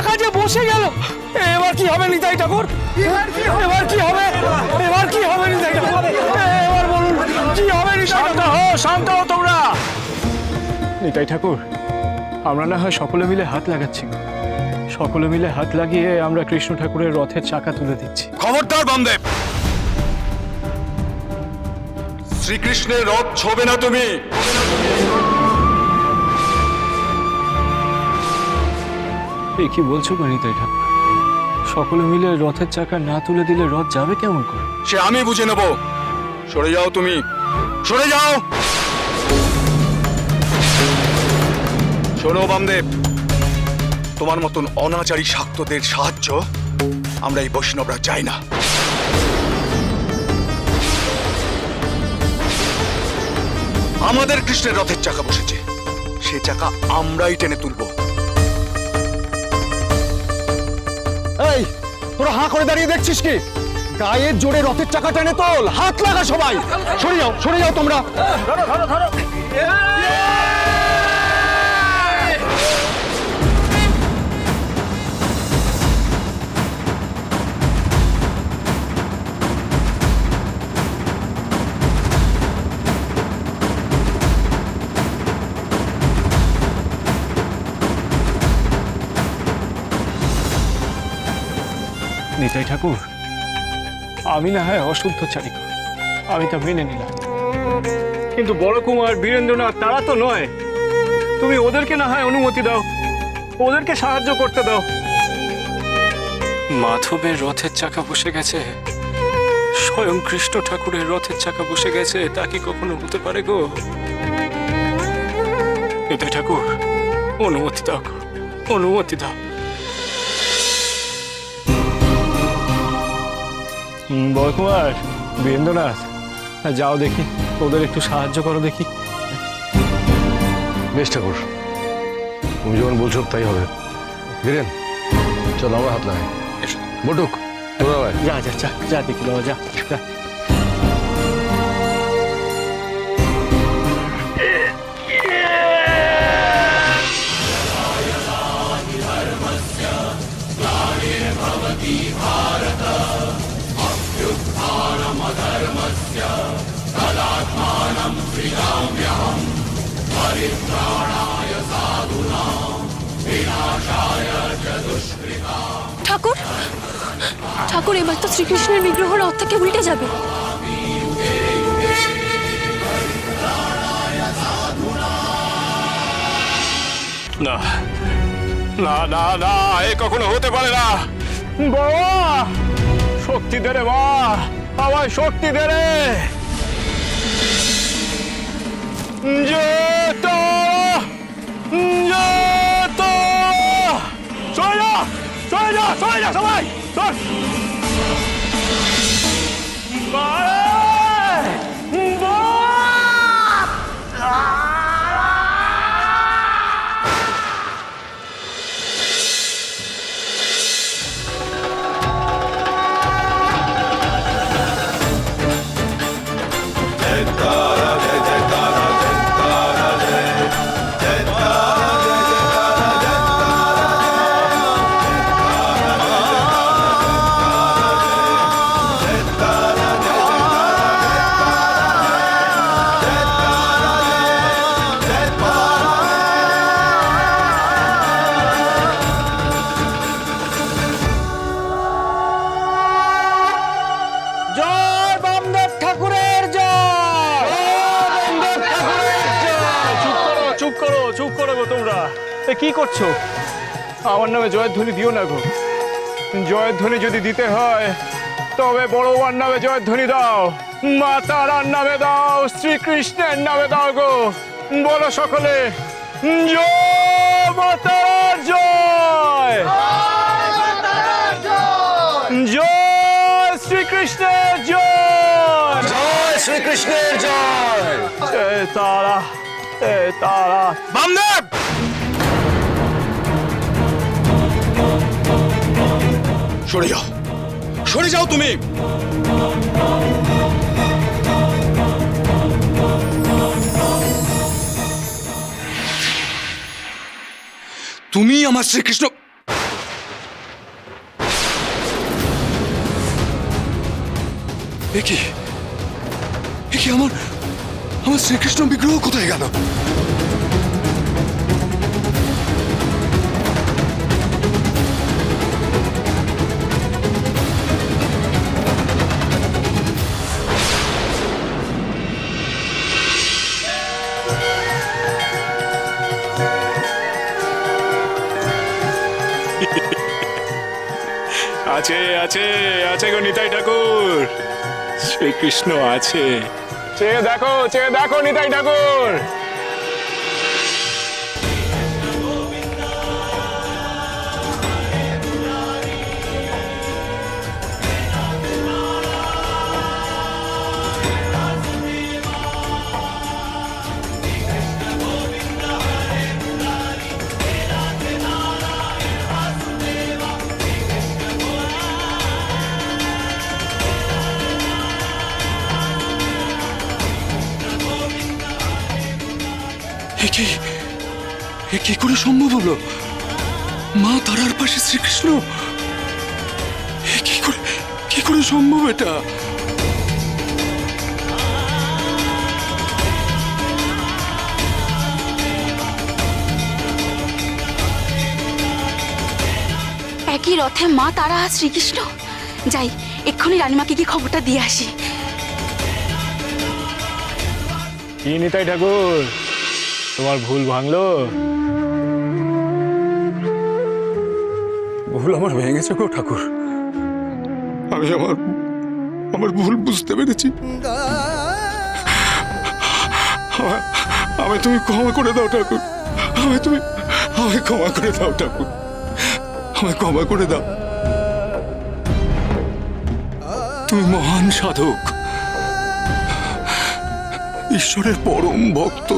চাকা যে বসে গেল, এবার কি হবে নিতাই ঠাকুর? এবার কি হবে? এবার কি হবে নিতাই ঠাকুর? এবার বলুন কি হবে নিতাই? শান্ত হও তোমরা। নিতাই ঠাকুর, আমরা না হয় সকলে মিলে হাত লাগাচ্ছি, সকলে মিলে হাত লাগিয়ে আমরা কৃষ্ণ ঠাকুরের রথের চাকা তুলে দিচ্ছি। খবরদার বামদেব, শ্রীকৃষ্ণের রথ ছোবে না তুমি। এই কি বলছো গো নিতাই ঠাকুর? সকলে মিলে রথের চাকা না তুলে দিলে রথ যাবে কেমন করে? সে আমি বুঝে নেব। সরে যাও তুমি, সরে যাও। শোনো বামদেব, তোমার মতন অনাচারী শাক্তদের সাহায্য আমরা এই বৈষ্ণবরা চাই না। আমাদের কৃষ্ণের রথের চাকা বসেছে, সে চাকা আমরাই টেনে তুলবো। এই তোরা হাঁ করে দাঁড়িয়ে দেখছিস কি? গায়ের জোরে রথের চাকা টেনে তোল, হাত লাগা সবাই। সরে যাও তোমরা। নিতাই ঠাকুর, আমি না হয় অশুদ্ধ চারিক, আমি তা মেনে নিলাম, কিন্তু বড় কুমার বীরেন্দ্রনাথ তারা তো নয়। তুমি ওদেরকে না হয় অনুমতি দাও, ওদেরকে সাহায্য করতে দাও। মাধবের রথের চাকা বসে গেছে, স্বয়ং কৃষ্ণ ঠাকুরের রথের চাকা বসে গেছে, তা কি কখনো হতে পারে গো? নিতাই ঠাকুর, অনুমতি দাও গো, অনুমতি দাও। বরকুমার বীরেন্দ্রনাথ, যাও দেখি, ওদের একটু সাহায্য করো দেখি। বেশ ঠাকুর, তুমি যখন বলছো তাই হবে। বীরেন, চলো আমরা হাত লাগাই। বটুক, তোরা ভাই যা যা যা যা দেখি বাবা, যা যা। ঠাকুর, ঠাকুর, এবার তো শ্রীকৃষ্ণের বিগ্রহ রথ থেকে উল্টে যাবে। না না না না, এ কখনো হতে পারে না। বাবা, শক্তি দে রে বাবা, আমায় শক্তি দে রে। সবাই চল। চুপ করো গো তোমরা, কি করছো? আমার নামে জয়ধ্বনি দিও না গো। জয়ধ্বনি যদি দিতে হয় তবে বড়বার নামে জয়ধ্বনি দাও, মা তারার নামে দাও, শ্রীকৃষ্ণের নামে দাও গো। বলো সকলে, জয় মা তারার জয়, জয় শ্রীকৃষ্ণের জয়, জয় শ্রীকৃষ্ণের জয়। তারা তারা। বামদেব, সরে যাও, সরে যাও তুমি। তুমি আমার শ্রীকৃষ্ণ, এ কি আমার শ্রীকৃষ্ণ বিগ্রহ কোথায় গেল? আছে আছে আছে গো নিতাই ঠাকুর, শ্রীকৃষ্ণ আছে। চেয়ে দেখো নিতাই ঠাকুর। এ কি করে সম্ভব হলো? মা তারার পাশে শ্রীকৃষ্ণ, কি করে সম্ভব এটা? একই রথে মা তারা আর শ্রীকৃষ্ণ। যাই, এক্ষুনি রানীমাকে কি খবরটা দিয়ে আসি। কি নিতাই ঠাকুর, তোমার ভুল ভাঙলো? ভুল আমার ভেঙেছে গো ঠাকুর। আমি আমার ভুল বুঝতে পেরেছি। আমায় তুমি ক্ষমা করে দাও ঠাকুর। আমায় ক্ষমা করে দাও ঠাকুর। আমায় ক্ষমা করে দাও। তুমি মহান সাধক, ঈশ্বরের পরম ভক্ত,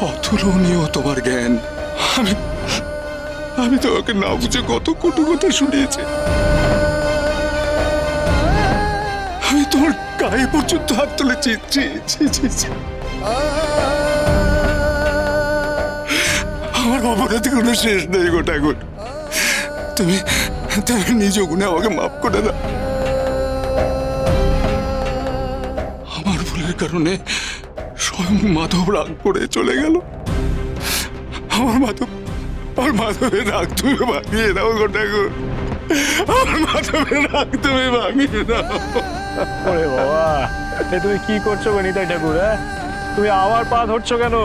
অতুলনীয় তোমার জ্ঞান। আমি তোমাকে না বুঝে কত কটু কথা শুনিয়েছি। আমি তোমার গায়ে পর্যন্ত হাত তুলেছি। আমার অপরাধে কোনো শেষ নেই গো ঠাকুর। তুমি নিজ গুণে আমাকে মাফ করে দাও। আমার ভুলের কারণে স্বয়ং মাধব রাগ করে চলে গেল। আমার মাধবের রাগ তুমি ভাঙিয়ে দাও গো ঠাকুর। আমার মাধবের রাগ তুমি ভাঙিয়ে দাও। ওরে বাবা, এ তুমি কি করছো গো নিতাই ঠাকুর? তুমি আমার পা ধরছো কেন?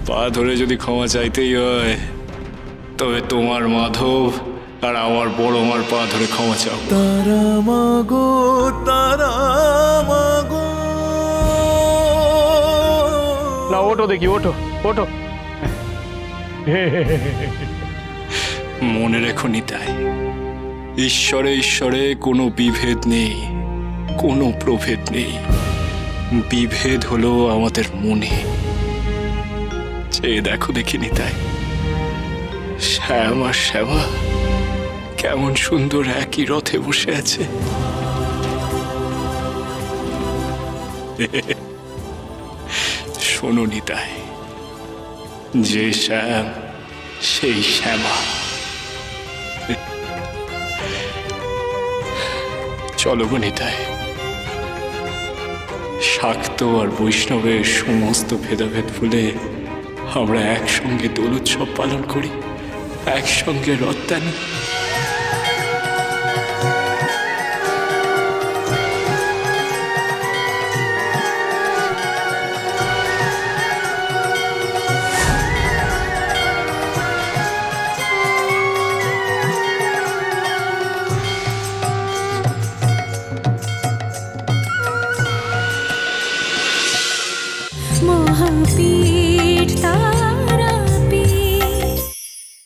পা ধরে যদি ক্ষমা চাইতেই হয়, তবে তোমার মাধব আর আমার বড় মার পা ধরে ক্ষমা চাও। তারা মাগো না, ওঠো দেখি, ওঠো। মনে রেখো নিতাই, ঈশ্বরে কোনো বিভেদ নেই, কোনো প্রভেদ নেই। বিভেদ হলো আমাদের মনে। চেয়ে দেখো দেখি নিতাই, শ্যাম আর শ্যামা কেমন সুন্দর একই রথে বসে আছে। শোনো নিতাই, যে শ্যাম সেই শ্যামা। চলো গো নিতাই, শাক্ত আর বৈষ্ণবের সমস্ত ভেদাভেদ ভুলে আমরা একসঙ্গে দোল উৎসব পালন করি, একসঙ্গে রথ টানি।